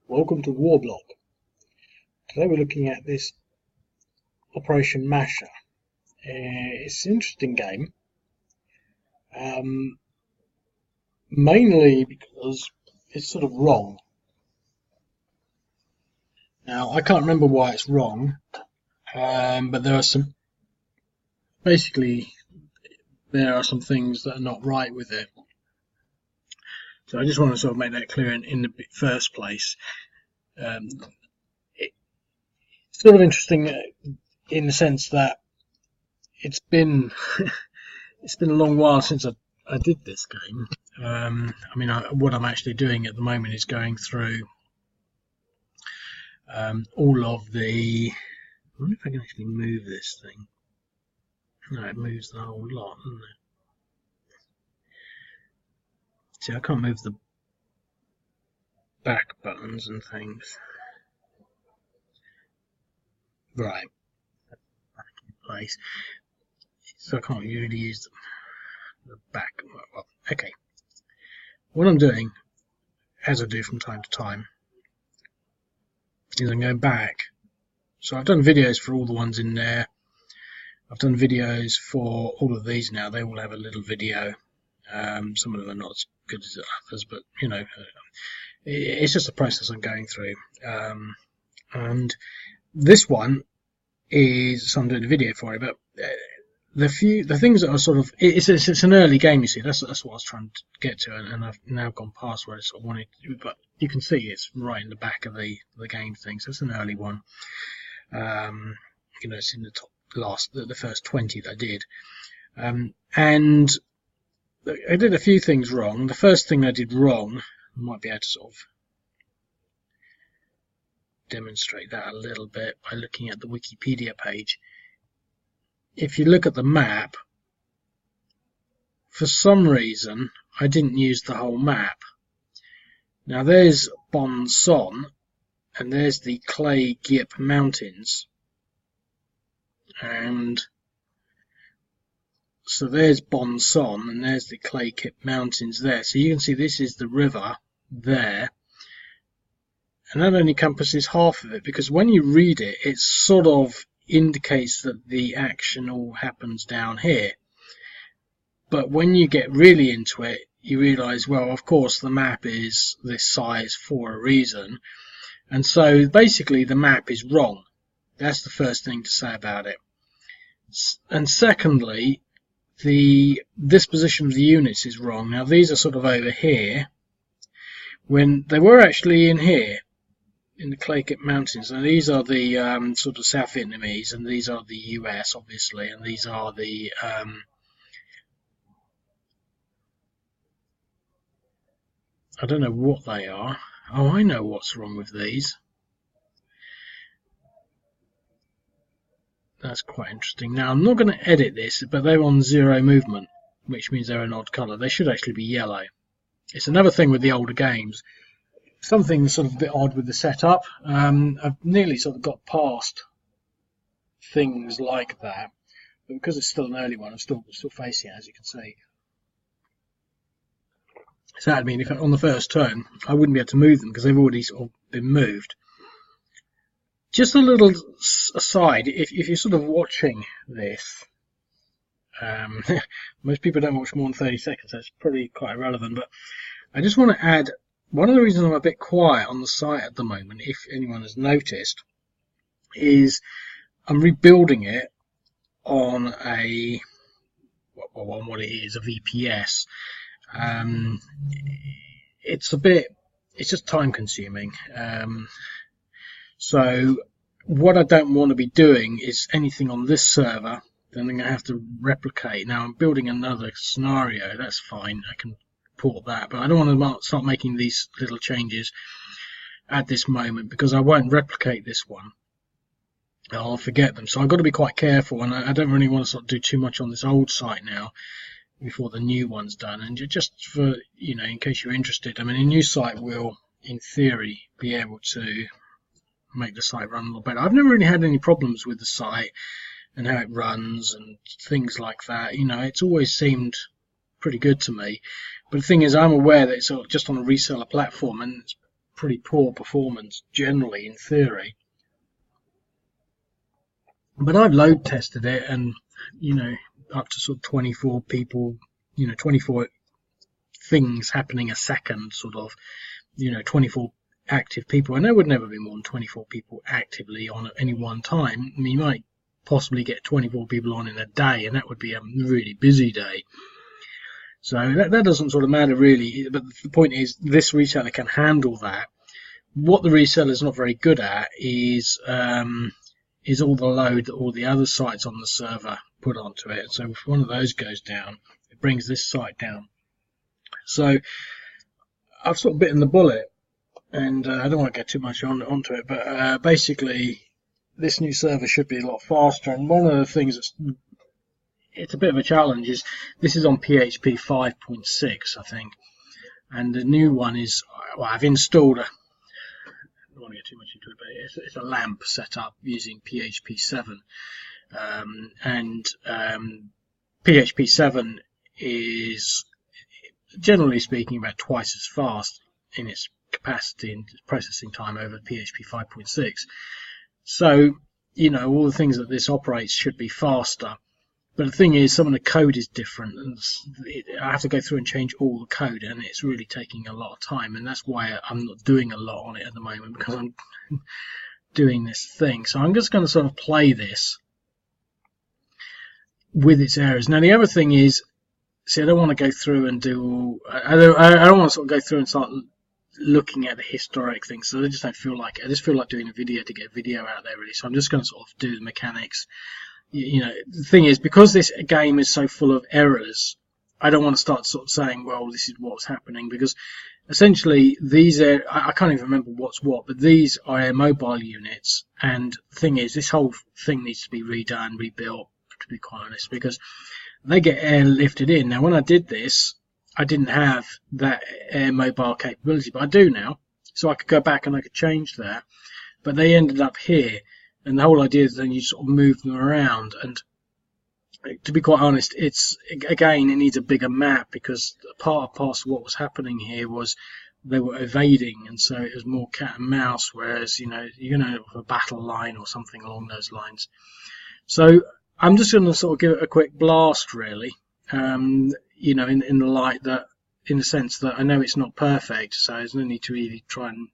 Welcome to Warblock. Today we're looking at this Operation Masher. It's an interesting game, mainly because it's sort of wrong. Now I can't remember why it's wrong, but there are some things that are not right with it. So I just want to sort of make that clear in the first place. It's sort of interesting in the sense that it's been it's been a long while since I did this game. What I'm actually doing at the moment is going through all of the. I wonder if I can actually move this thing. No, it moves the whole lot, doesn't it? See, I can't move the back buttons and things. Right, back in place. So I can't really use the back. Well, okay. What I'm doing, as I do from time to time, is I'm going back. So I've done videos for all the ones in there. I've done videos for all of these now. They all have a little video. Some of them are not as good as others, but you know, it's just a process I'm going through. And this one is, so I'm doing a video for it, but the things that are sort of, it's an early game, you see. That's what I was trying to get to, and I've now gone past where I sort of wanted to, but you can see it's right in the back of the game thing. So it's an early one. You know, it's in the the first 20 that I did, and I did a few things wrong. The first thing I did wrong, I might be able to sort of demonstrate that a little bit by looking at the Wikipedia page. If you look at the map, for some reason I didn't use the whole map. Now there's Bong Son, and there's the Clay Giap Mountains, and so there's Bong Son and there's the Clay Giap Mountains there. So you can see this is the river there, and that only encompasses half of it, because when you read it, it sort of indicates that the action all happens down here. But when you get really into it, you realise, well, of course the map is this size for a reason, and so basically the map is wrong. That's the first thing to say about it. And secondly, the disposition of the units is wrong. Now these are sort of over here, when they were actually in here in the Clay Giap Mountains. Now these are the sort of South Vietnamese, and these are the US obviously, and these are the I don't know what they are. Oh, I know what's wrong with these. That's quite interesting. Now I'm not going to edit this, but they're on 0 movement, which means they're an odd colour. They should actually be yellow. It's another thing with the older games. Something sort of a bit odd with the setup. I've nearly sort of got past things like that, but because it's still an early one, I'm still facing it, as you can see. So that would mean if on the first turn I wouldn't be able to move them because they've already sort of been moved. Just a little aside, if you're sort of watching this, most people don't watch more than 30 seconds, so it's probably quite irrelevant, but I just want to add, one of the reasons I'm a bit quiet on the site at the moment, if anyone has noticed, is I'm rebuilding it on what it is, a VPS. It's just time consuming. So what I don't want to be doing is anything on this server, then I'm going to have to replicate. Now I'm building another scenario, that's fine, I can port that, but I don't want to start making these little changes at this moment because I won't replicate this one. I'll forget them, so I've got to be quite careful, and I don't really want to sort of do too much on this old site now before the new one's done. And just for, you know, in case you're interested, I mean, a new site will, in theory, be able to make the site run a little better. I've never really had any problems with the site and how it runs and things like that. You know, it's always seemed pretty good to me. But the thing is, I'm aware that it's just on a reseller platform, and pretty poor performance generally in theory. But I've load tested it, and up to sort of 24 people, 24 things happening a second, sort of, 24 active people, and there would never be more than 24 people actively on at any one time. I mean, you might possibly get 24 people on in a day, and that would be a really busy day. So that doesn't sort of matter really, but the point is this reseller can handle that. What the reseller is not very good at is all the load that all the other sites on the server put onto it. So if one of those goes down, it brings this site down. So I've sort of bitten the bullet, and I don't want to get too much onto it, but basically this new server should be a lot faster. And one of the things it's a bit of a challenge is this is on PHP 5.6, I think, and the new one is, well, I've installed I don't want to get too much into it, but it's a LAMP set up using PHP 7, and PHP 7 is, generally speaking, about twice as fast in its capacity and processing time over PHP 5.6. So, all the things that this operates should be faster. But the thing is, some of the code is different, and I have to go through and change all the code, and it's really taking a lot of time, and that's why I'm not doing a lot on it at the moment, because I'm doing this thing. So I'm just going to sort of play this with its errors. Now the other thing is, see, I don't want to go through and do, I don't want to sort of go through and start looking at the historic things, so I just don't feel like it. I just feel like doing a video to get a video out there really. So I'm just going to sort of do the mechanics. The thing is, because this game is so full of errors, I don't want to start sort of saying, well, this is what's happening, because essentially these are, I can't even remember what's what, but these are air mobile units, and the thing is, this whole thing needs to be redone, rebuilt, to be quite honest, because they get air lifted in. Now when I did this, I didn't have that air mobile capability, but I do now, so I could go back and I could change that, but they ended up here. And the whole idea is then you sort of move them around, and to be quite honest, it needs a bigger map, because part and parcel of what was happening here was they were evading, and so it was more cat and mouse, whereas you're going to have a battle line or something along those lines. So I'm just going to sort of give it a quick blast really, in the light that, in the sense that I know it's not perfect, so there's no need to really try and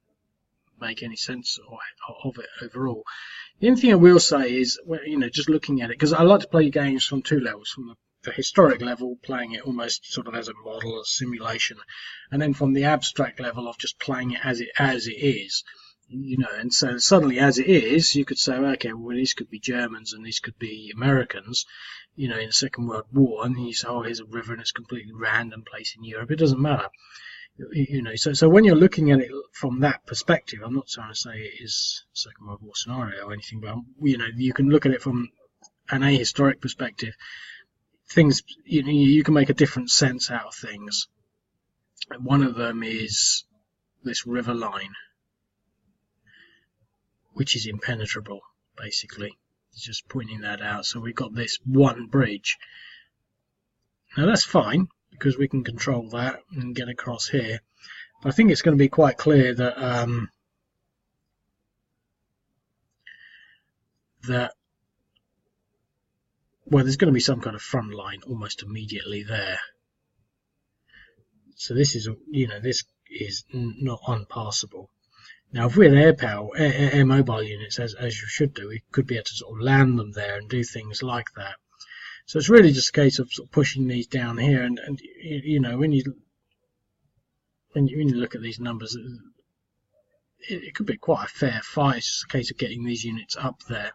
make any sense of it overall. The only thing I will say is, just looking at it, because I like to play games from two levels, from the historic level, playing it almost sort of as a model, a simulation, and then from the abstract level of just playing it as it is, and so suddenly as it is, you could say, okay, well, these could be Germans and these could be Americans, in the Second World War, and then you say, oh, here's a river and it's a completely random place in Europe. It doesn't matter. So when you're looking at it from that perspective, I'm not trying to say it is a Second World War scenario or anything, but you can look at it from an ahistoric perspective. Things, you can make a different sense out of things. One of them is this river line, which is impenetrable, basically. It's just pointing that out. So we've got this one bridge. Now that's fine, because we can control that and get across here. But I think it's going to be quite clear that well, there's going to be some kind of front line almost immediately there. So this is, this is not unpassable. Now, if we had air mobile units, as you should do, we could be able to sort of land them there and do things like that. So it's really just a case of sort of pushing these down here, and when you look at these numbers, it could be quite a fair fight. It's just a case of getting these units up there.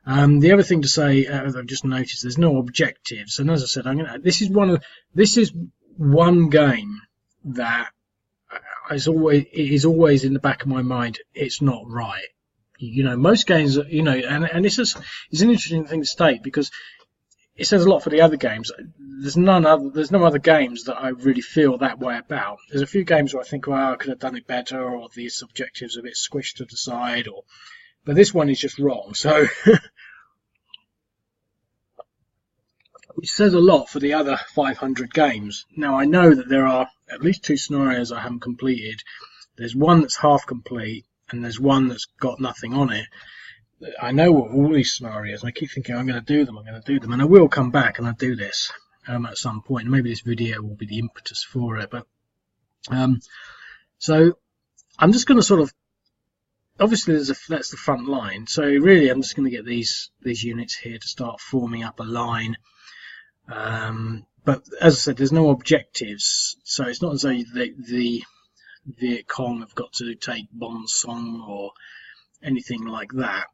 The other thing to say, as I've just noticed, there's no objectives, and as I said, this is one game that is always in the back of my mind. It's not right. Most games, and this is an interesting thing to state, because it says a lot for the other games. There's no other games that I really feel that way about. There's a few games where I think, well, I could have done it better, or these objectives are a bit squished to the side, but this one is just wrong. So, which says a lot for the other 500 games. Now, I know that there are at least 2 scenarios I haven't completed, There's one that's half complete, and there's one that's got nothing on it. I know what all these scenarios, and I keep thinking I'm going to do them, and I will come back and I'll do this at some point. Maybe this video will be the impetus for it. But so I'm just going to sort of, obviously that's the front line. So really, I'm just going to get these units here to start forming up a line. But as I said, there's no objectives, so it's not as though the Viet Cong have got to take Bong Son or anything like that.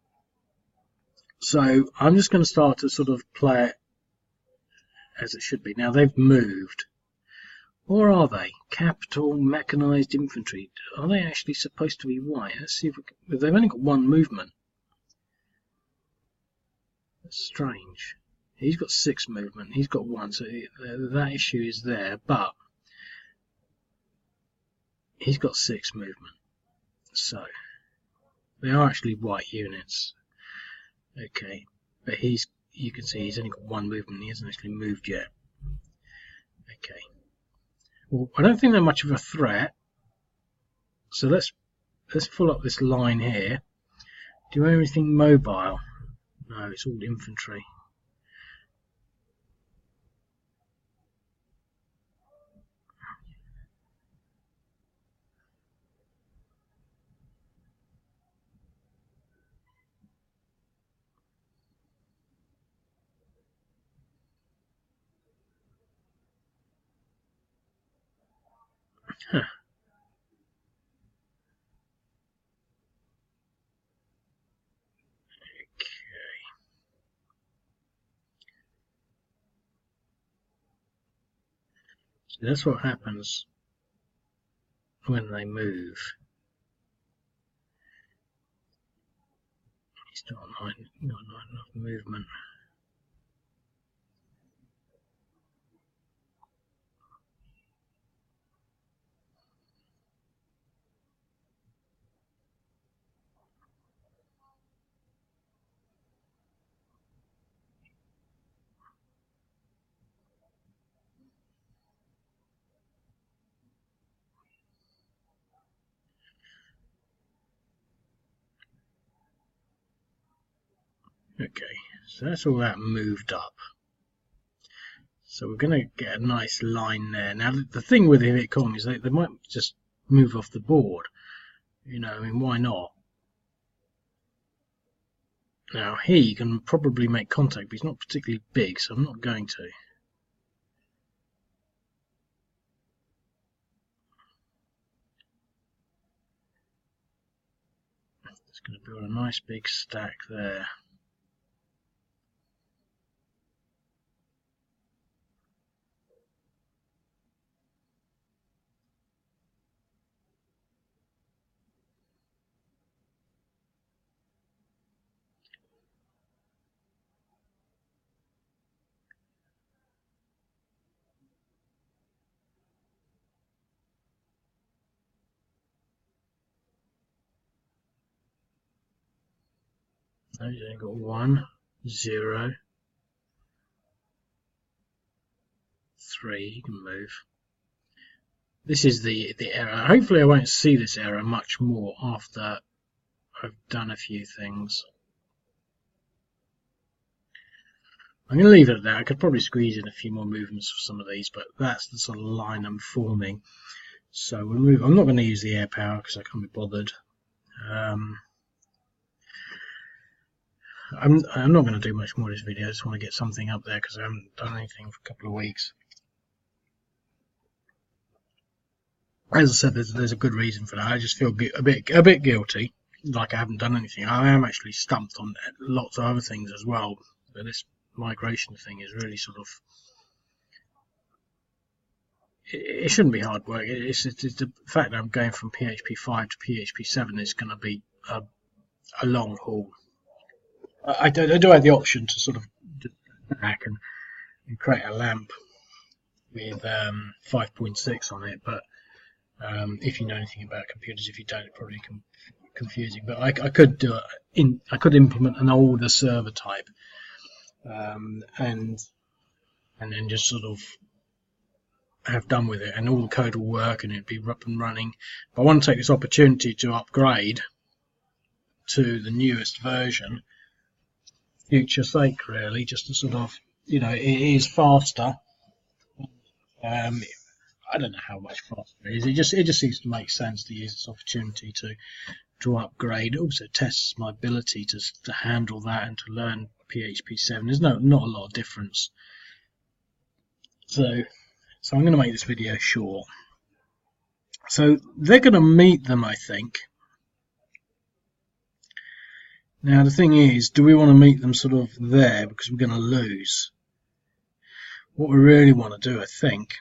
So I'm just going to start to sort of play it as it should be. Now they've moved. Or are they? Capital Mechanized Infantry. Are they actually supposed to be white? Let's see if they've only got one movement. That's strange. He's got 6 movement. He's got 1, so that issue is there. But he's got 6 movement. So they are actually white units. Okay, but you can see he's only got 1 movement. He hasn't actually moved yet. Okay. Well, I don't think they're much of a threat. So let's pull up this line here. Do anything mobile? No, it's all infantry. Huh. Okay. So that's what happens when they move. He's not enough movement. Okay, so that's all that moved up. So we're going to get a nice line there. Now the thing with the Viet Cong is they might just move off the board. You know, I mean, why not? Now he can probably make contact, but he's not particularly big, so I'm not going to. Just going to build a nice big stack there. No, he's only got 1, 0, 3. He can move. This is the error. Hopefully I won't see this error much more after I've done a few things. I'm going to leave it at that. I could probably squeeze in a few more movements for some of these, but that's the sort of line I'm forming. So we'll move. I'm not going to use the air power because I can't be bothered. I'm not going to do much more of this video. I just want to get something up there because I haven't done anything for a couple of weeks. As I said, there's a good reason for that. I just feel a bit guilty, like I haven't done anything. I am actually stumped on lots of other things as well, but this migration thing is really sort of, it shouldn't be hard work. It's the fact that I'm going from PHP 5 to PHP 7 is going to be a long haul. I do have the option to sort of back and create a lamp with 5.6 on it, but if you know anything about computers, if you don't, it's probably confusing. But I could do it. I could implement an older server type, and then just sort of have done with it, and all the code will work and it'd be up and running. But I want to take this opportunity to upgrade to the newest version, future sake really, just to sort of, you know, it is faster. I don't know how much faster it is. It just seems to make sense to use this opportunity to upgrade. It also tests my ability to handle that and to learn PHP 7. There's not a lot of difference. So I'm going to make this video short. So they're going to meet them, I think. Now the thing is, do we want to meet them sort of there because we're going to lose? What we really want to do, I think,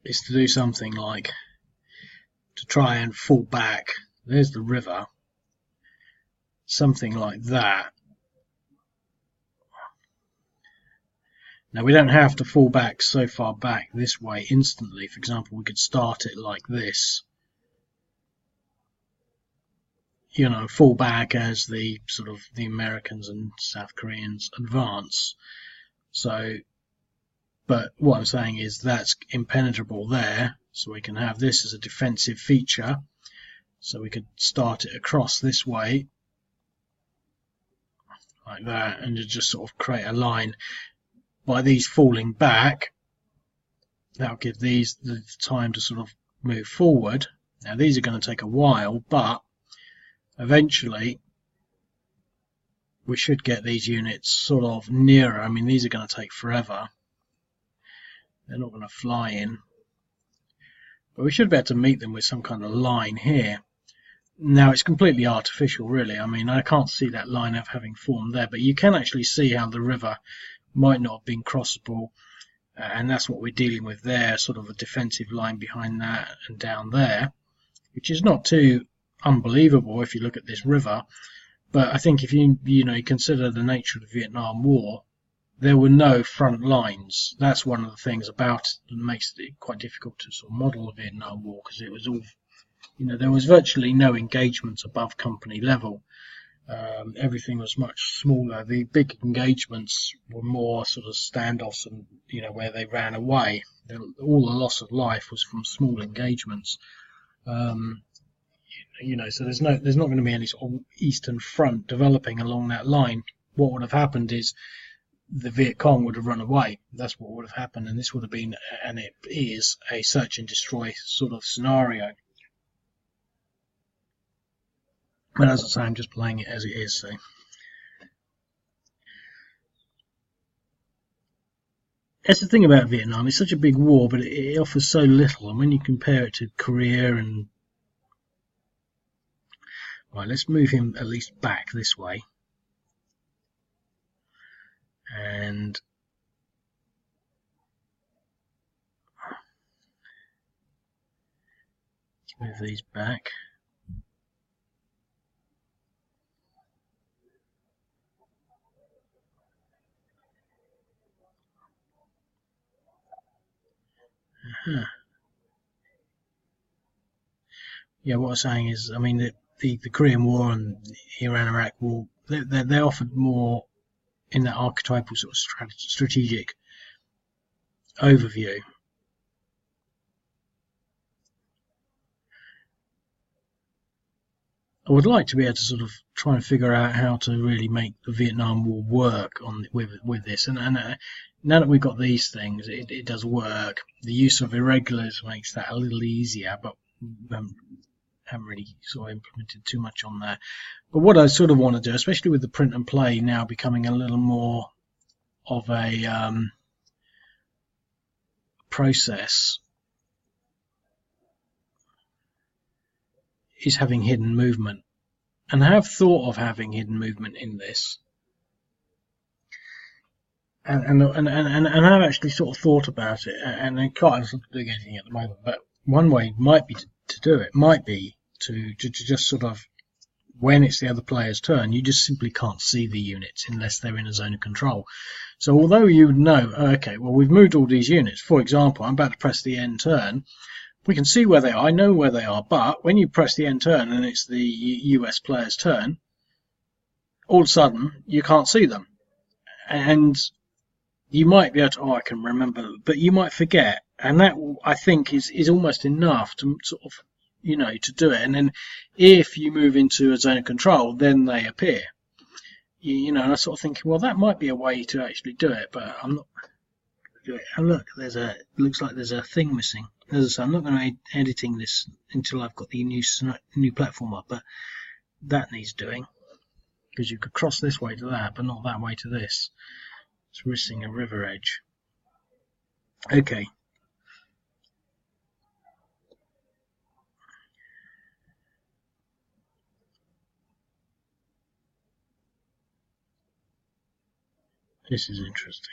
is to do something like to try and fall back. There's the river. Something like that. Now we don't have to fall back so far back this way instantly. For example, we could start it like this. You know, fall back as the sort of the Americans and South Koreans advance. So, but what I'm saying is that's impenetrable there, so we can have this as a defensive feature. So we could start it across this way, like that, and just sort of create a line. By these falling back, that'll give these the time to sort of move forward. Now these are going to take a while, but eventually we should get these units sort of nearer. I mean, these are going to take forever. They're not going to fly in. But we should be able to meet them with some kind of line here. Now it's completely artificial really. I mean, I can't see that line of having formed there, but you can actually see how the river might not have been crossable, and that's what we're dealing with there, sort of a defensive line behind that and down there, which is not too unbelievable if you look at this river. But I think if you consider the nature of the Vietnam War, there were no front lines. That's one of the things about it that makes it quite difficult to sort of model the Vietnam War, because it was all, there was virtually no engagements above company level. Everything was much smaller. The big engagements were more sort of standoffs, and where they ran away. All the loss of life was from small engagements. So there's not going to be any sort of Eastern Front developing along that line. What would have happened is the Viet Cong would have run away. That's what would have happened, and this would have been, and it is, a search and destroy sort of scenario. But as I say, I'm just playing it as it is. So that's the thing about Vietnam. It's such a big war, but it offers so little. And when you compare it to Korea and... Right, let's move him at least back this way. And... move these back. Yeah, what I'm saying is, I mean, the Korean War and the Iran-Iraq War, they offered more in that archetypal sort of strategic overview. I would like to be able to sort of try and figure out how to really make the Vietnam War work with this, and now that we've got these things, it does work. The use of irregulars makes that a little easier, but haven't really sort of implemented too much on that. But what I sort of want to do, especially with the print and play now becoming a little more of a process, is having hidden movement. And I have thought of having hidden movement in this. And I've actually sort of thought about it, and I can't doing anything at the moment. But one way might be to do it, might be to just sort of, when it's the other player's turn, you just simply can't see the units unless they're in a zone of control. So although you would know, okay, well, we've moved all these units. For example, I'm about to press the end turn. We can see where they are. I know where they are. But when you press the end turn and it's the US player's turn, all of a sudden you can't see them. And You might be able to, oh, I can remember, but you might forget, and that I think is almost enough to sort of, to do it. And then if you move into a zone of control, then they appear. And I sort of think, well, that might be a way to actually do it, but I'm not. And look, looks like there's a thing missing. As I say, I'm not going to be editing this until I've got the new platform up, but that needs doing, because you could cross this way to that, but not that way to this. It's risking a river edge. Okay. This is interesting.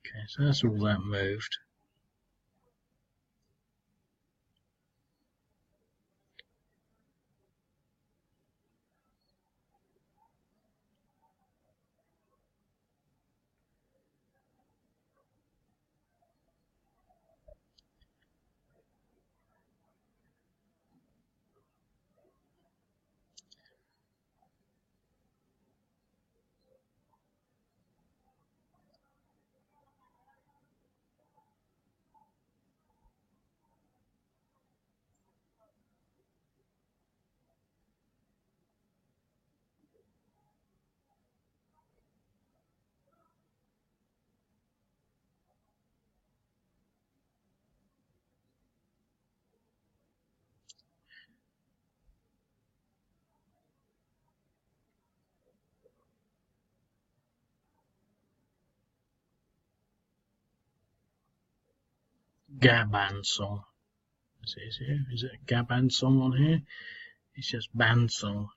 Okay, so that's all that moved. Gaban song. Is it a Gaban song on here? It's just band song.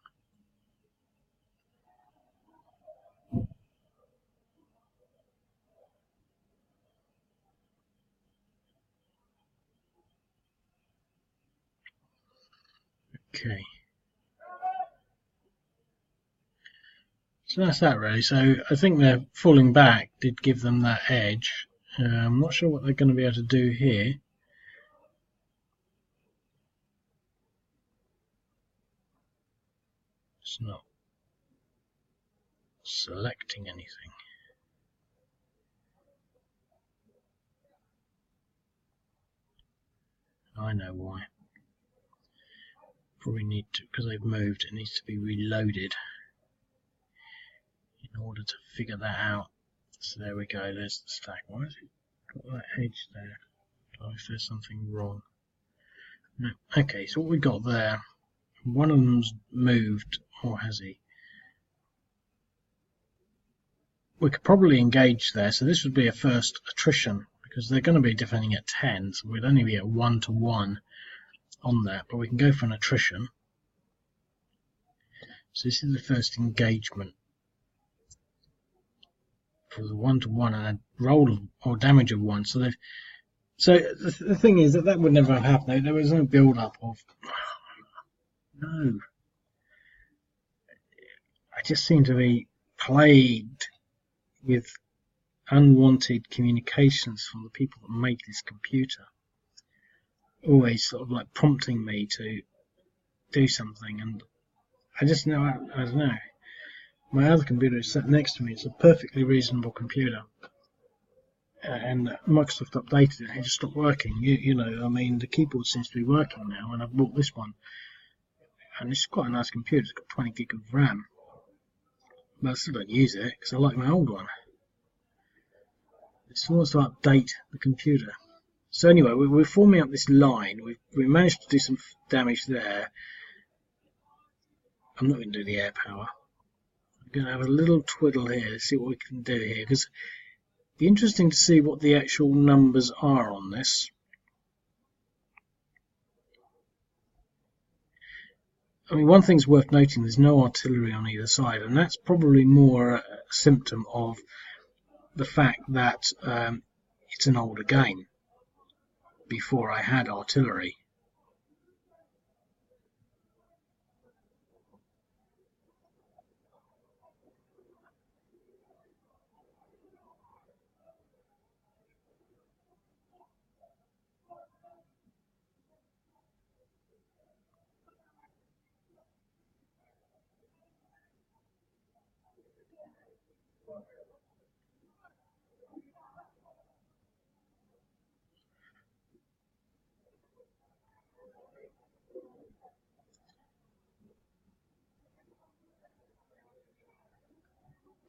Okay. So that's that really. So I think their falling back did give them that edge. I'm not sure what they're going to be able to do here. It's not selecting anything. I know why. Probably need to, because they've moved, it needs to be reloaded in order to figure that out. So there we go, there's the stack. Why has it got that edge there? Oh, if there's something wrong. No. Okay, so what we got there, one of them's moved, or has he? We could probably engage there, so this would be a first attrition, because they're going to be defending at 10, so we'd only be at 1-to-1 on that, but we can go for an attrition. So this is the first engagement for the 1-to-1 and a roll or damage of 1. So the thing is that would never have happened. There was no build up of no. I just seem to be plagued with unwanted communications from the people that made this computer. Always sort of like prompting me to do something, and I just know, I don't know. My other computer is sat next to me. It's a perfectly reasonable computer, and Microsoft updated it. It just stopped working. I mean, the keyboard seems to be working now, and I've bought this one, and it's quite a nice computer. It's got 20 gig of RAM, but I still don't use it because I like my old one. It wants to update the computer. So anyway, we're forming up this line. We managed to do some damage there. I'm not going to do the air power. I'm going to have a little twiddle here, see what we can do here, because it'd be interesting to see what the actual numbers are on this. I mean, one thing's worth noting, there's no artillery on either side, and that's probably more a symptom of the fact that it's an older game. Before I had artillery.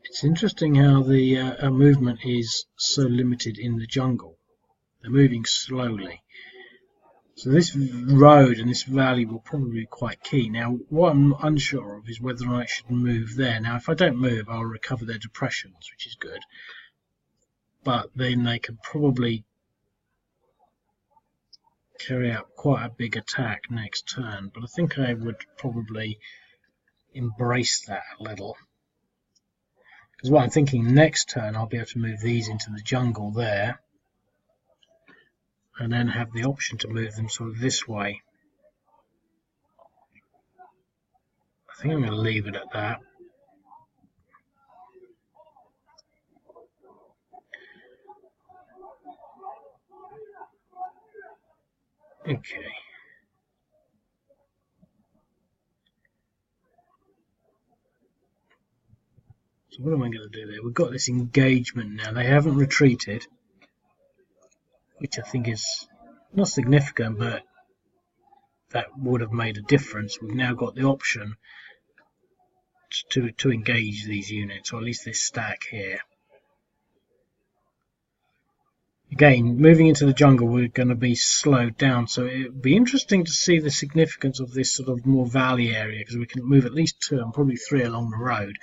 It's interesting how the movement is so limited in the jungle. They're moving slowly. So this road and this valley will probably be quite key. Now, what I'm unsure of is whether or not I should move there. Now, if I don't move, I'll recover their depressions, which is good. But then they can probably carry out quite a big attack next turn. But I think I would probably embrace that a little. Because what I'm thinking, next turn I'll be able to move these into the jungle there, and then have the option to move them sort of this way. I think I'm going to leave it at that. Okay. So what am I going to do there? We've got this engagement now. They haven't retreated, which I think is not significant, but that would have made a difference. We've now got the option to engage these units, or at least this stack here. Again, moving into the jungle, we're going to be slowed down, so it would be interesting to see the significance of this sort of more valley area, because we can move at least 2 and probably 3 along the road.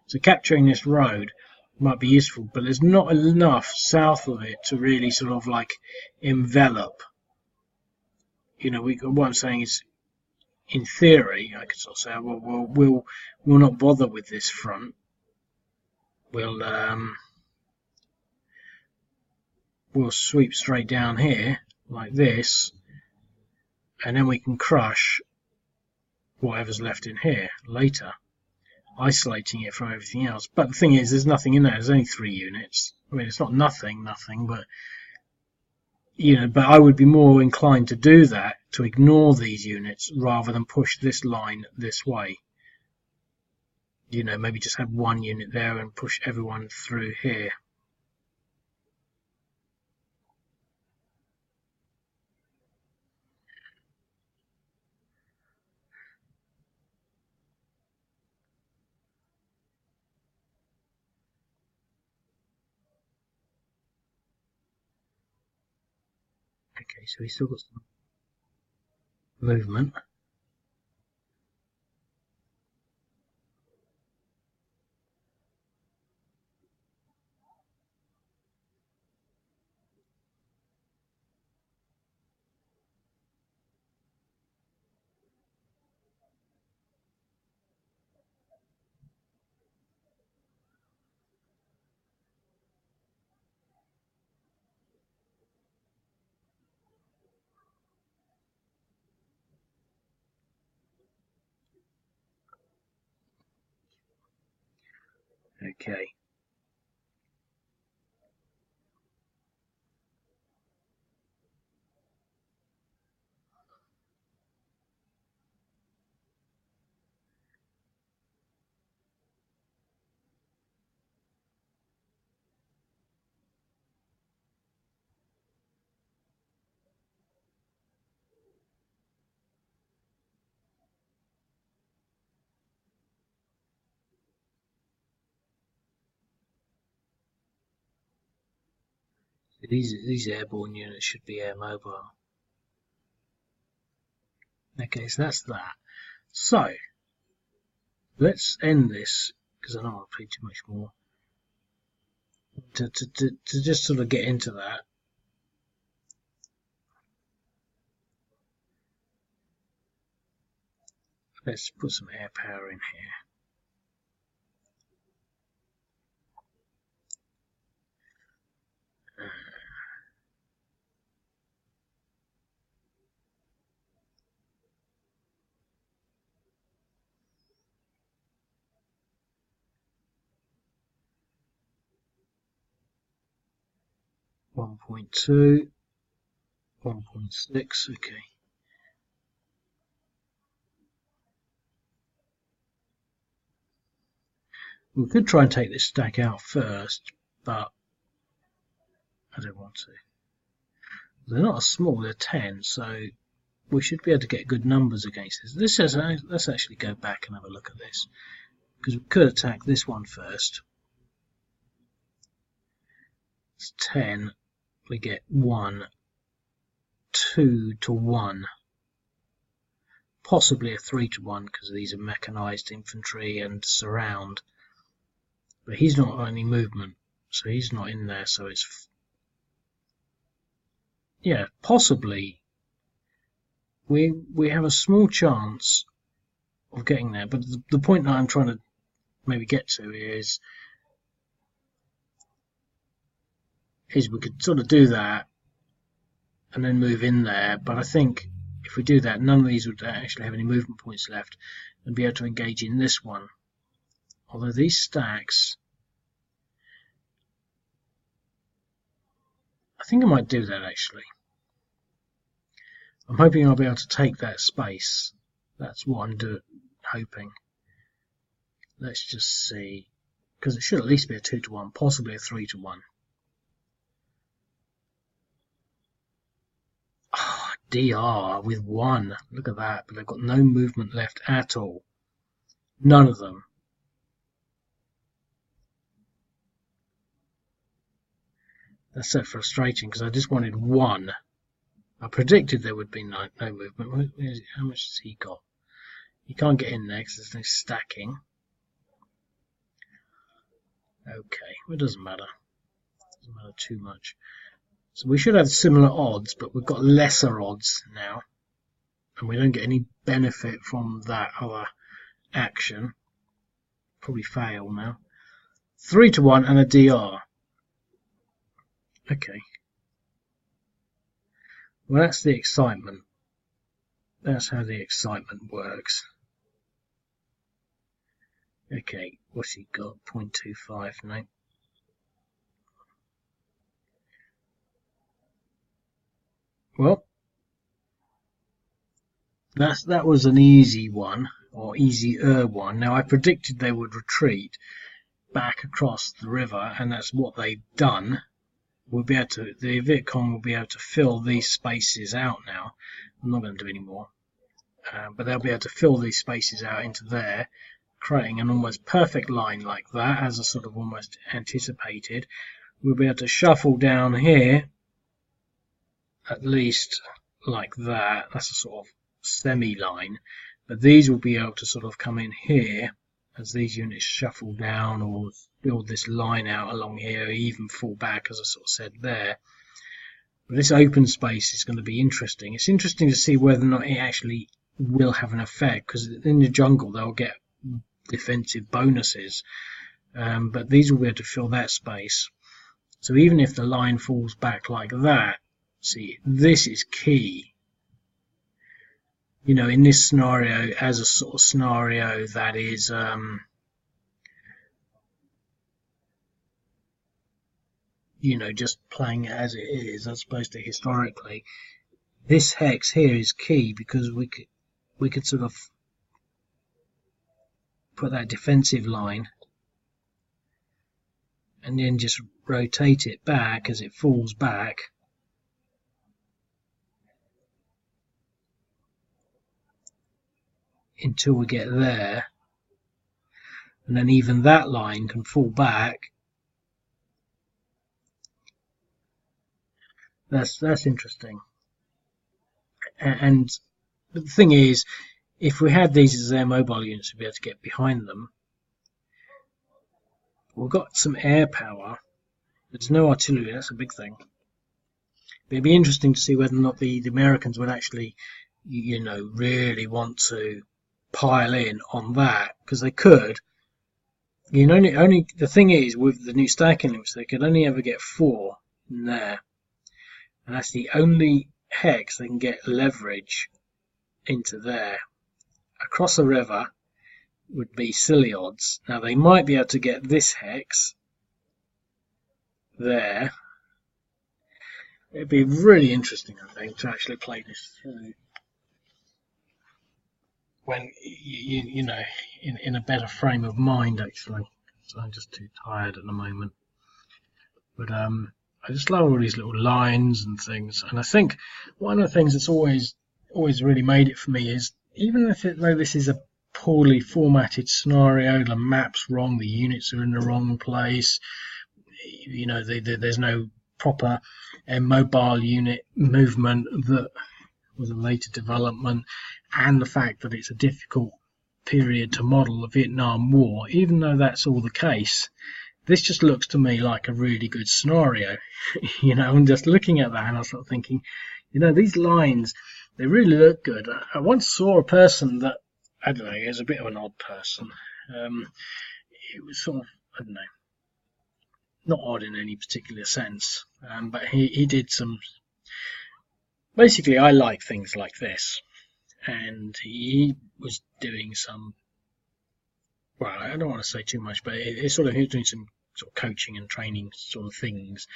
So capturing this road might be useful, but there's not enough south of it to really sort of like envelop. You know, what I'm saying is, in theory, I could sort of say, well, we'll not bother with this front. We'll sweep straight down here like this, and then we can crush whatever's left in here later, isolating it from everything else. But the thing is, there's nothing in there. There's only 3 units. I mean, it's not nothing, but you know, but I would be more inclined to do that, to ignore these units rather than push this line this way. You know, maybe just have 1 unit there and push everyone through here. Okay, so we still got some movement. Okay. These airborne units should be air mobile. Okay, so that's that. So let's end this because I don't want to play too much more. To just sort of get into that. Let's put some air power in here. One 1.2, 1.6, okay. We could try and take this stack out first, but I don't want to. They're not as small, they're 10, so we should be able to get good numbers against this. This says, let's actually go back and have a look at this, because we could attack this one first. It's 10, we get 1, 2 to 1, possibly a 3 to 1, because these are mechanized infantry and surround. But he's not on any movement, so he's not in there, so it's... yeah, possibly we have a small chance of getting there, but the point that I'm trying to maybe get to is we could sort of do that and then move in there, but I think if we do that, none of these would actually have any movement points left and be able to engage in this one. Although these stacks, I think I might do that actually. I'm hoping I'll be able to take that space. That's what I'm hoping. Let's just see, because it should at least be a 2 to 1, possibly a 3 to 1. Ah, DR with 1. Look at that, but they've got no movement left at all. None of them. That's so frustrating because I just wanted 1. I predicted there would be no movement. How much has he got? He can't get in there because there's no stacking. Okay, well, it doesn't matter. It doesn't matter too much. So we should have similar odds, but we've got lesser odds now. And we don't get any benefit from that other action. Probably fail now. 3 to 1 and a DR. Okay. Well, that's the excitement. That's how the excitement works. Okay, what's he got? 0.25, no. Well, that was an easy one, or easier one. Now, I predicted they would retreat back across the river, and that's what they've done. We'll be able to, the Vietcong will be able to fill these spaces out now. I'm not going to do any more, but they'll be able to fill these spaces out into there, creating an almost perfect line like that, as I sort of almost anticipated. We'll be able to shuffle down here, at least like that. That's a sort of semi-line, but these will be able to sort of come in here as these units shuffle down, or build this line out along here, or even fall back, as I sort of said there. But this open space is going to be interesting. It's interesting to see whether or not it actually will have an effect, because in the jungle they'll get defensive bonuses, but these will be able to fill that space. So even if the line falls back like that, see, this is key. You know, in this scenario, as a sort of scenario that is you know, just playing it as it is, as opposed to historically, this hex here is key, because we could sort of put that defensive line and then just rotate it back as it falls back. Until we get there, and then even that line can fall back that's interesting. And the thing is, if we had these as air mobile units to be able to get behind them, we've got some air power. There's no artillery. That's a big thing. It'd be interesting to see whether or not the Americans would actually, really want to pile in on that, because they could. Only the thing is, with the new stacking limits, they could only ever get 4 in there, and that's the only hex they can get leverage into there. Across the river would be silly odds. Now they might be able to get this hex there. It'd be really interesting, I think, to actually play this through when in a better frame of mind, actually. So I'm just too tired at the moment. But I just love all these little lines and things. And I think one of the things that's always really made it for me is, even though this is a poorly formatted scenario, the map's wrong, the units are in the wrong place, there's no proper mobile unit movement that was a later development, and the fact that it's a difficult period to model the Vietnam War, even though that's all the case, this just looks to me like a really good scenario. And just looking at that, and I was sort of thinking, these lines, they really look good. I once saw a person that, I don't know, he was a bit of an odd person. It was sort of, I don't know, not odd in any particular sense, but he did some. Basically, I like things like this, and he was doing some. Well, I don't want to say too much, but he was doing some sort of coaching and training sort of things,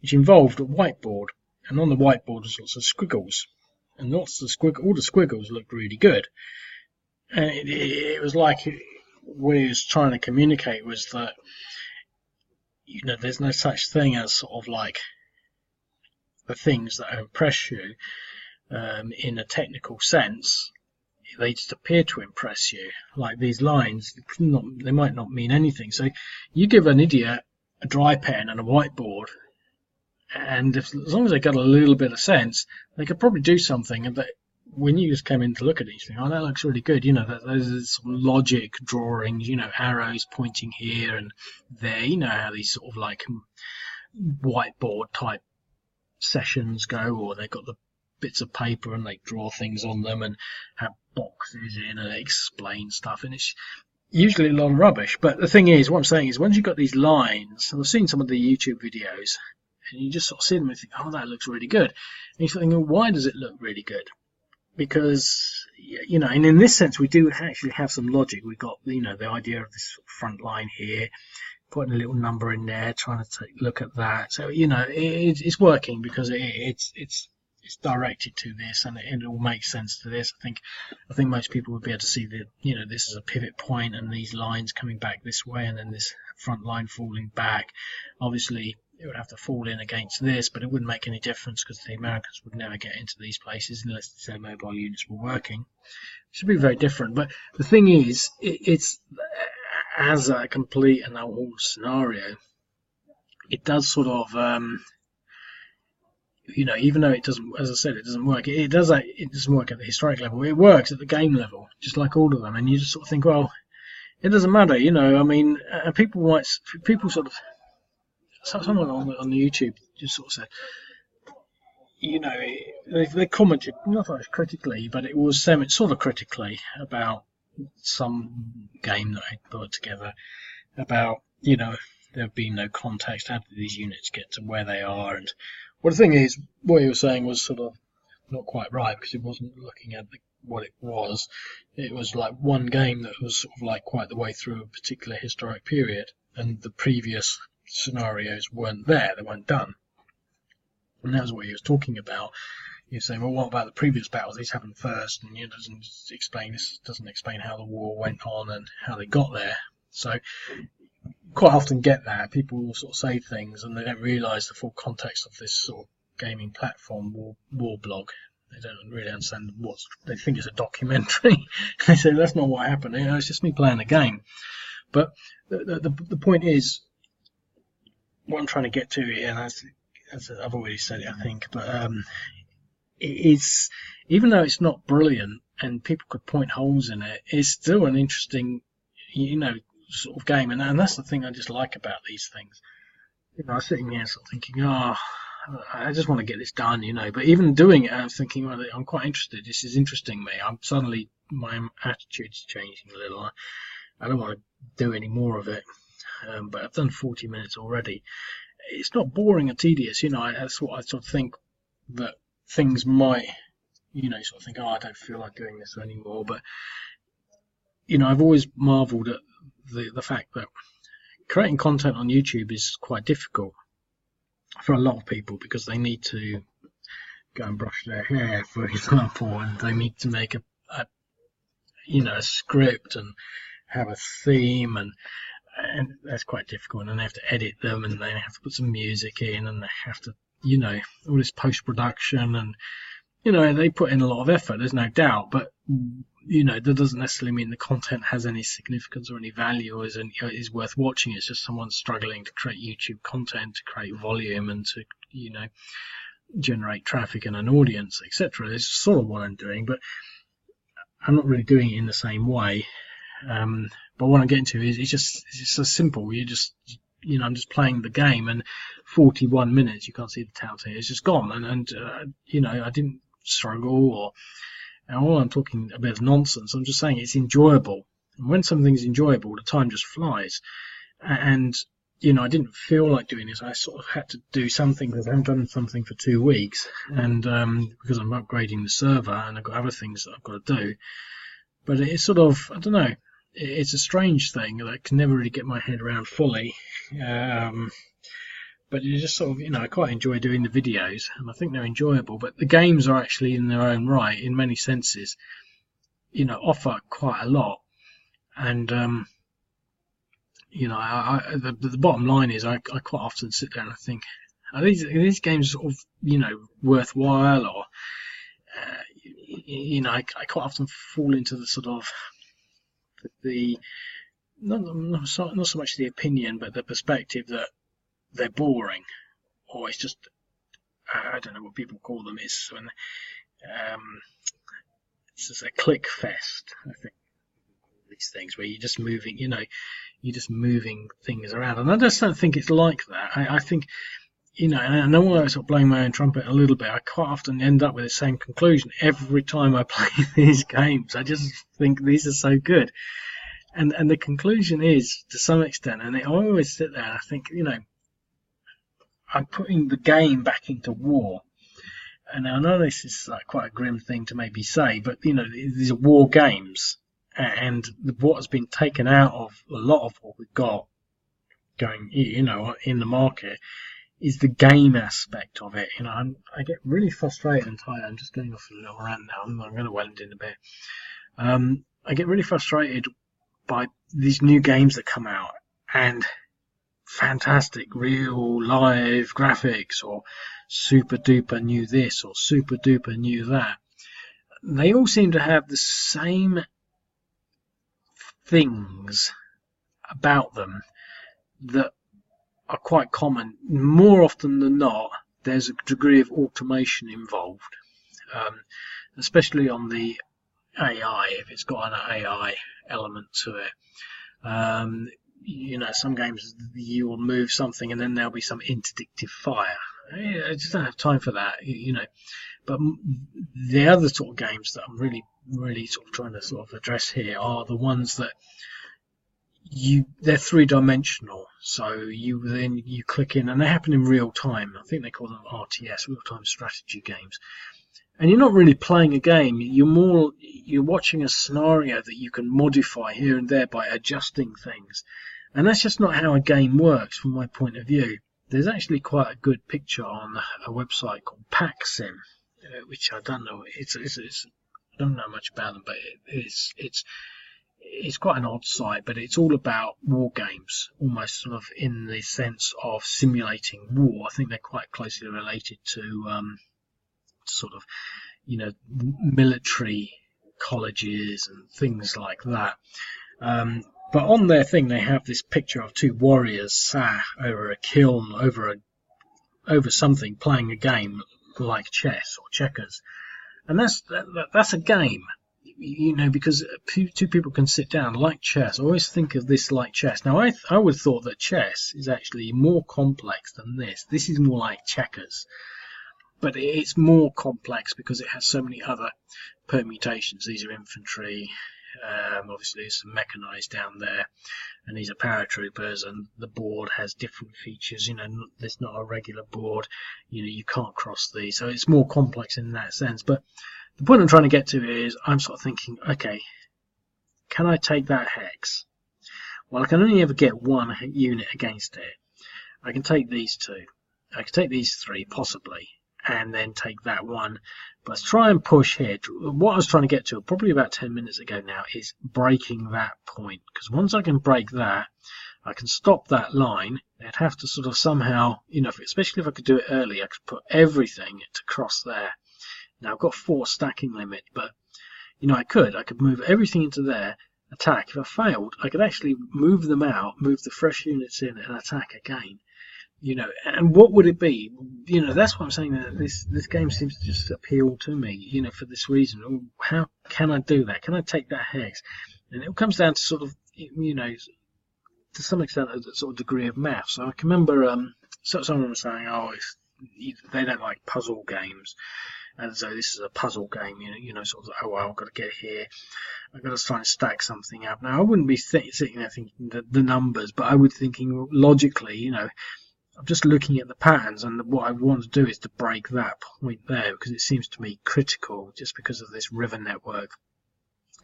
which involved a whiteboard, and on the whiteboard was lots of squiggles, and all the squiggles looked really good. And it was like what he was trying to communicate was that, there's no such thing as sort of like the things that impress you in a technical sense. They just appear to impress you. Like these lines, they might not mean anything. So you give an idiot a dry pen and a whiteboard, and as long as they got a little bit of sense, they could probably do something. And when you just came in to look at it, you think, oh, that looks really good. There's some logic drawings, arrows pointing here and there. How these sort of like whiteboard type sessions go, or they've got the bits of paper and they draw things on them and have boxes in and explain stuff, and it's usually a lot of rubbish. But the thing is, what I'm saying is, once you've got these lines, and I've seen some of the YouTube videos, and you just sort of see them and think, oh, that looks really good. And you're thinking, well, why does it look really good? Because, and in this sense, we do actually have some logic. We've got, the idea of this front line here, putting a little number in there, trying to take a look at that. So, it's working because it's directed to this, and it all makes sense to this. I think most people would be able to see that, this is a pivot point, and these lines coming back this way, and then this front line falling back. Obviously, it would have to fall in against this, but it wouldn't make any difference because the Americans would never get into these places unless their mobile units were working. It should be very different. But the thing is, it's as a complete and a whole scenario, it does sort of, even though it doesn't, as I said, it doesn't work. It doesn't work at the historic level. It works at the game level, just like all of them. And you just sort of think, well, it doesn't matter, people sort of. Someone on the YouTube just sort of said, they commented, not as critically, but it was sort of critically about some game that I put together about, there being no context. How did these units get to where they are? And well, the thing is, what he was saying was sort of not quite right, because it wasn't looking at what it was. It was like one game that was sort of like quite the way through a particular historic period, and the previous scenarios weren't there, they weren't done. And that was what he was talking about. He was saying, well, what about the previous battles? These happened first, and this doesn't explain how the war went on and how they got there. So quite often get that people will sort of say things and they don't realise the full context of this sort of gaming platform war blog. They don't really understand they think it's a documentary. They say that's not what happened. It's just me playing a game. But the point is, what I'm trying to get to here, and as I've already said it, I think, but it's, even though it's not brilliant and people could point holes in it, it's still an interesting, sort of game, and that's the thing I just like about these things. I was sitting here sort of thinking, oh, I just want to get this done, But even doing it, I was thinking, well, I'm quite interested. This is interesting me. I'm suddenly, my attitude's changing a little. I don't want to do any more of it, but I've done 40 minutes already. It's not boring or tedious, That's what I sort of think, that things might, sort of think, oh, I don't feel like doing this anymore. But I've always marvelled at the fact that creating content on YouTube is quite difficult for a lot of people, because they need to go and brush their hair, for example, and they need to make a script and have a theme, and that's quite difficult, and they have to edit them, and they have to put some music in, and they have to, all this post-production, and they put in a lot of effort, there's no doubt, but that doesn't necessarily mean the content has any significance or any value or is worth watching. It's just someone struggling to create YouTube content, to create volume, and to generate traffic and an audience, etc. It's sort of what I'm doing, but I'm not really doing it in the same way. But what I'm getting to is it's just so simple. I'm just playing the game, and 41 minutes, you can't see the telltale, it's just gone, and I didn't struggle, and all I'm talking a bit of nonsense. I'm just saying it's enjoyable, and when something's enjoyable, the time just flies. And I didn't feel like doing this. I sort of had to do something because I haven't done something for 2 weeks, and because I'm upgrading the server and I've got other things that I've got to do. But it's sort of, I don't know, it's a strange thing that I can never really get my head around fully. But you just sort of, I quite enjoy doing the videos, and I think they're enjoyable. But the games are actually, in their own right, in many senses, offer quite a lot. And the bottom line is, I quite often sit there and I think, are these games sort of, worthwhile, or I quite often fall into the sort of the not so much the opinion, but the perspective that they're boring, or it's just, I don't know what people call them. It's when it's just a click fest, I think. These things where you're just moving, you're just moving things around, and I just don't think it's like that. I think, and I know I sort of blowing my own trumpet a little bit, I quite often end up with the same conclusion every time I play these games. I just think these are so good, and the conclusion is, to some extent, and I always sit there and I think, I'm putting the game back into war. And I know this is like quite a grim thing to maybe say, but these are war games, and what has been taken out of a lot of what we've got going, in the market, is the game aspect of it. I get really frustrated and tired. I'm just getting off a little rant now. I'm going to weld in a bit. I get really frustrated by these new games that come out, and fantastic real live graphics, or super duper new this, or super duper new that. They all seem to have the same things about them that are quite common. More often than not, there's a degree of automation involved, especially on the AI, if it's got an AI element to it. Some games you will move something and then there'll be some interdictive fire. I just don't have time for that, But the other sort of games that I'm really, really sort of trying to sort of address here are the ones that they're three-dimensional. So you click in, and they happen in real time. I think they call them RTS, real-time strategy games. And you're not really playing a game. You're watching a scenario that you can modify here and there by adjusting things. And that's just not how a game works from my point of view. There's actually quite a good picture on a website called PackSim, which I don't know. I don't know much about them, but it's quite an odd site. But it's all about war games, almost sort of in the sense of simulating war. I think they're quite closely related to sort of, military colleges and things like that. But on their thing, they have this picture of two warriors sat over a kiln, over over something, playing a game like chess or checkers, and that's a game. You know, because two people can sit down like chess. I always think of this like chess. Now, I would have thought that chess is actually more complex than this. This is more like checkers, but it's more complex because it has so many other permutations. These are infantry. Obviously, there's some mechanized down there, and these are paratroopers, and the board has different features. You know, there's not a regular board. You know, you can't cross these, so it's more complex in that sense. But the point I'm trying to get to is I'm sort of thinking, okay, can I take that hex? Well, I can only ever get one unit against it. I can take these two. I can take these three, possibly, and then take that one. But let's try and push here. What I was trying to get to, probably about 10 minutes ago now, is breaking that point. Because once I can break that, I can stop that line. I'd have to sort of somehow, you know, especially if I could do it early, I could put everything to cross there. Now I've got 4 stacking limit, but you know, I could move everything into there, attack. If I failed, I could actually move them out, move the fresh units in, and attack again. You know, and what would it be? You know, that's what I'm saying. That this game seems to just appeal to me. You know, for this reason. How can I do that? Can I take that hex? And it comes down to sort of, you know, to some extent, a sort of degree of math. So I can remember, someone was saying, oh, they don't like puzzle games. And so this is a puzzle game, you know, sort of, oh, well, I've got to get here, I've got to try and stack something up. Now, I wouldn't be sitting there thinking the numbers, but I would thinking logically, you know, I'm just looking at the patterns, and what I want to do is to break that point there, because it seems to me critical just because of this river network.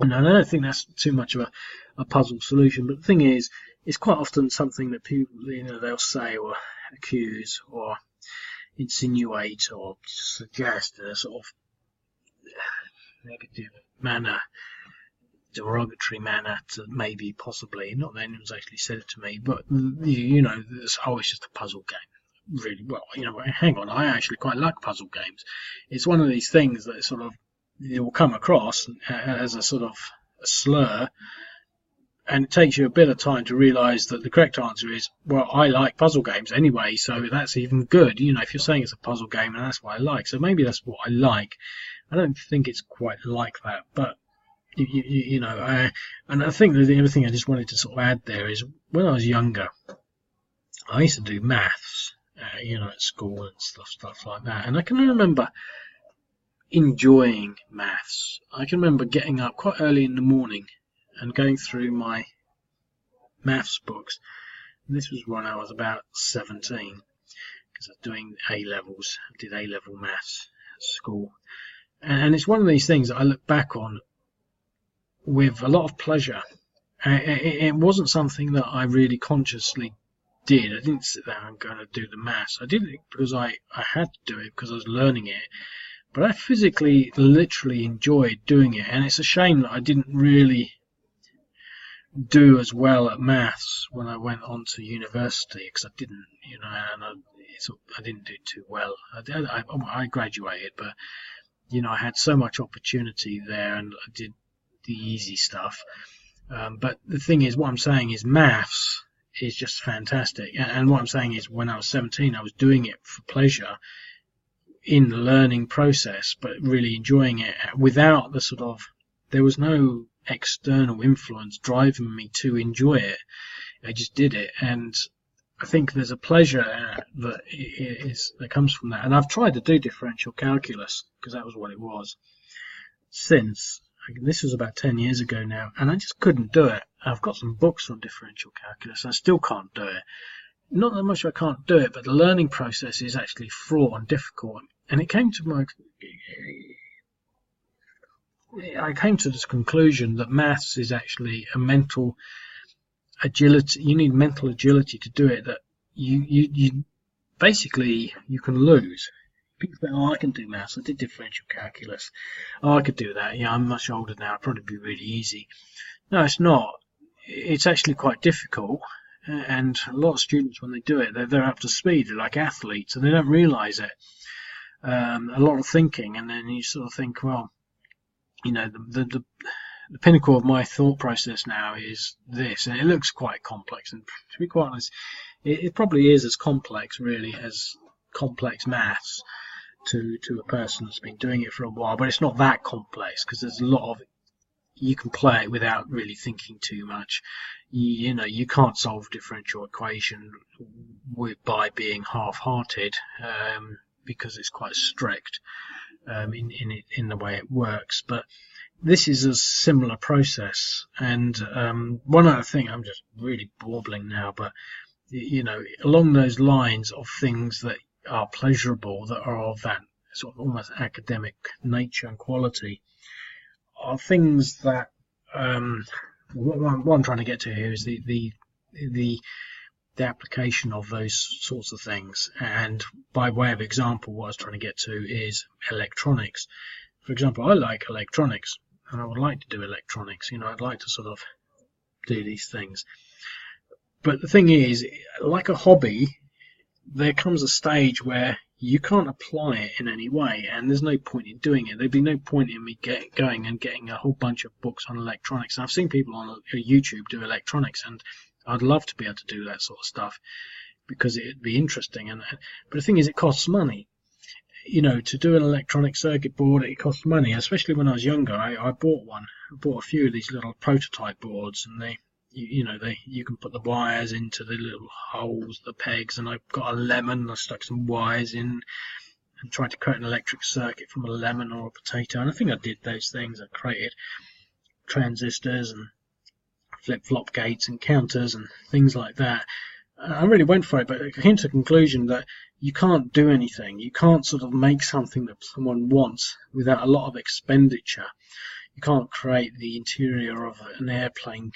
And I don't think that's too much of a puzzle solution, but the thing is, it's quite often something that people, you know, they'll say or accuse or insinuate or suggest in a sort of negative manner, derogatory manner, to maybe possibly, not that anyone's actually said it to me, but you know, it's always just a puzzle game. Really, well, you know, hang on, I actually quite like puzzle games. It's one of these things that sort of it will come across as a sort of a slur, and it takes you a bit of time to realise that the correct answer is, well, I like puzzle games anyway, so that's even good. You know, if you're saying it's a puzzle game, and that's what I like, so maybe that's what I like. I don't think it's quite like that, but you know, and I think that the other thing I just wanted to sort of add there is, when I was younger, I used to do maths, you know, at school and stuff like that, and I can remember enjoying maths. I can remember getting up quite early in the morning and going through my maths books. And this was when I was about 17, because I was doing A-levels. I did A-level maths at school. And it's one of these things that I look back on with a lot of pleasure. It wasn't something that I really consciously did. I didn't sit there and go and do the maths. I did it because I had to do it, because I was learning it. But I physically, literally enjoyed doing it. And it's a shame that I didn't really do as well at maths when I went on to university, because I didn't, you know, and I didn't do too well. I graduated, but you know, I had so much opportunity there, and I did the easy stuff. But the thing is, what I'm saying is, maths is just fantastic. And what I'm saying is, when I was 17, I was doing it for pleasure in the learning process, but really enjoying it without the sort of, there was no external influence driving me to enjoy it. I just did it, and I think there's a pleasure that comes from that. And I've tried to do differential calculus, because that was what it was, since, this was about 10 years ago now, and I just couldn't do it. I've got some books on differential calculus, I still can't do it. Not that much I can't do it, but the learning process is actually fraught and difficult. And it came to I came to this conclusion that maths is actually a mental agility. You need mental agility to do it, that you basically, you can lose. People think, oh, I can do maths, I did differential calculus, oh, I could do that, yeah, I'm much older now, it'd probably be really easy. No, it's not. It's actually quite difficult, and a lot of students, when they do it, they're up to speed. They're like athletes, and they don't realise it. A lot of thinking, and then you sort of think, well, you know, the pinnacle of my thought process now is this, and it looks quite complex, and to be quite honest, it probably is as complex, really, as complex maths to a person that's been doing it for a while, but it's not that complex because there's a lot of, you can play it without really thinking too much. You know, you can't solve differential equation by being half-hearted, because it's quite strict in the way it works. But this is a similar process. And one other thing, I'm just really bawbling now, but you know, along those lines of things that are pleasurable, that are of that sort of almost academic nature and quality, are things that what I'm trying to get to here is the application of those sorts of things. And by way of example, what I was trying to get to is electronics. For example, I like electronics, and I would like to do electronics. You know, I'd like to sort of do these things. But the thing is, like a hobby, there comes a stage where you can't apply it in any way, and there's no point in doing it. There'd be no point in me going and getting a whole bunch of books on electronics. And I've seen people on YouTube do electronics, and I'd love to be able to do that sort of stuff because it'd be interesting. But the thing is, it costs money. You know, to do an electronic circuit board, it costs money. Especially when I was younger, I bought one. I bought a few of these little prototype boards, and you can put the wires into the little holes, the pegs, and I've got a lemon. I stuck some wires in and tried to create an electric circuit from a lemon or a potato, and I think I did those things. I created transistors and flip-flop gates and counters and things like that. I really went for it, but I came to the conclusion that you can't do anything. You can't sort of make something that someone wants without a lot of expenditure. You can't create the interior of an airplane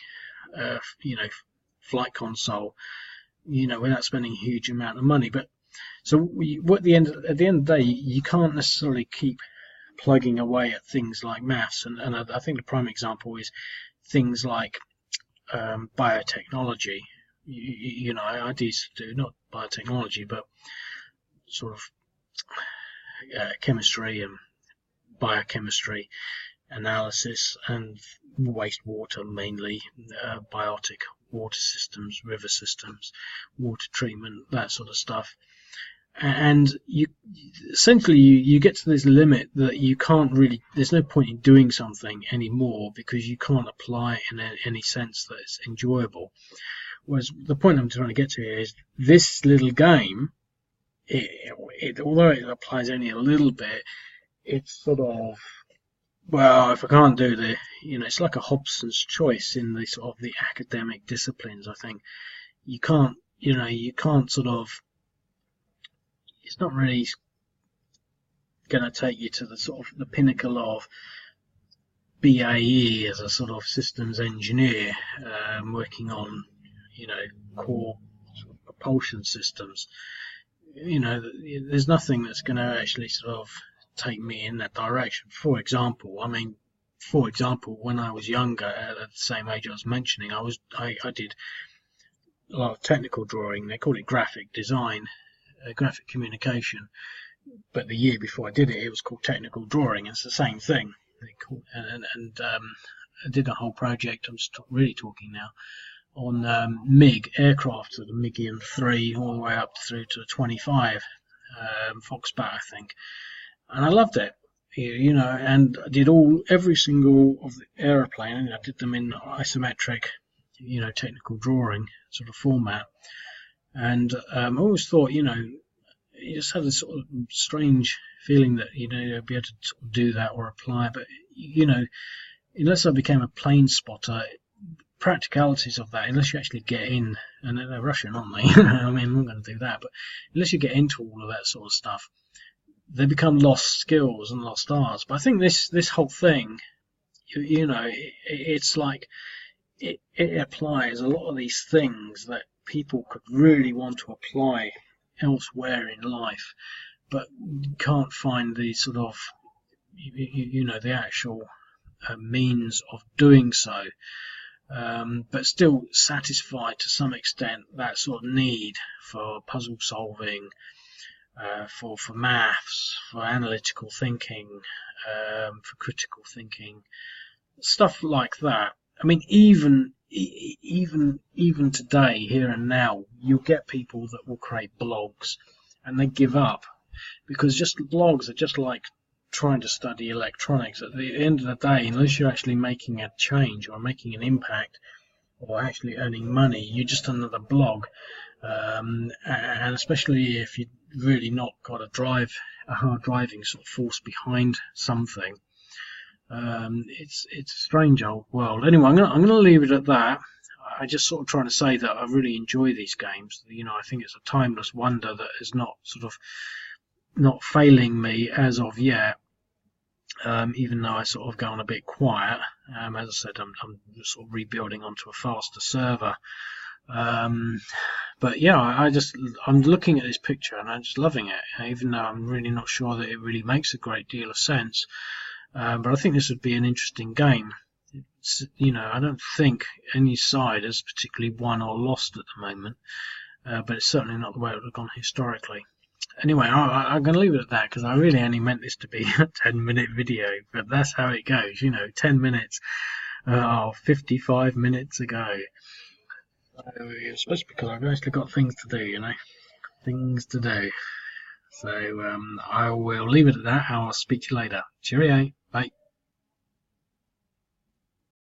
flight console, without spending a huge amount of money. But so at the end of the day, you can't necessarily keep plugging away at things like maths. And I think the prime example is things like biotechnology. I used to do not biotechnology, but sort of chemistry and biochemistry analysis and wastewater, mainly biotic water systems, river systems, water treatment, that sort of stuff. And you get to this limit that you can't really, there's no point in doing something anymore because you can't apply it in any sense that it's enjoyable. Whereas the point I'm trying to get to here is this little game, although it applies only a little bit, it's sort of, well, if I can't do it's like a Hobson's choice in the sort of the academic disciplines. I think you can't sort of, it's not really going to take you to the sort of the pinnacle of BAE as a sort of systems engineer, working on, core sort of propulsion systems. There's nothing that's going to actually sort of take me in that direction. For example, when I was younger, at the same age I was mentioning, I did a lot of technical drawing. They call it graphic design, graphic communication. But the year before I did it, it was called technical drawing. It's the same thing. I did a whole project. I'm just really talking now on MiG aircraft, so the MiG-3 all the way up through to 25 Foxbat, I think. And I loved it, and I did every single of the aeroplane, and I did them in isometric, technical drawing sort of format. And I always thought, you just had this sort of strange feeling that, you'd be able to sort of do that or apply. But, unless I became a plane spotter, practicalities of that, unless you actually get in, and they're Russian, aren't they? I mean, I'm not going to do that, but unless you get into all of that sort of stuff, they become lost skills and lost arts. But I think this whole thing, it's like it applies a lot of these things that people could really want to apply elsewhere in life, but can't find the sort of, the actual means of doing so. But still satisfy to some extent that sort of need for puzzle solving, for maths, for analytical thinking, for critical thinking, stuff like that. I mean, even today, here and now, you'll get people that will create blogs and they give up, because just blogs are just like trying to study electronics. At the end of the day, unless you're actually making a change or making an impact or actually earning money, you're just another blog. And especially if you've really not got a hard driving sort of force behind something, it's a strange old world. Anyway, I'm gonna leave it at that. I just sort of trying to say that I really enjoy these games. You know, I think it's a timeless wonder that is not failing me as of yet. Even though I sort of gone a bit quiet. As I said, I'm sort of rebuilding onto a faster server. But yeah, I'm looking at this picture and I'm just loving it, even though I'm really not sure that it really makes a great deal of sense. But I think this would be an interesting game. You know, I don't think any side has particularly won or lost at the moment, but it's certainly not the way it would have gone historically. Anyway, I'm going to leave it at that, because I really only meant this to be a 10-minute video, but that's how it goes, you know, 10 minutes, 55 minutes ago. Especially because I've actually got things to do, you know, things to do. So I will leave it at that. I'll speak to you later. Cheerio.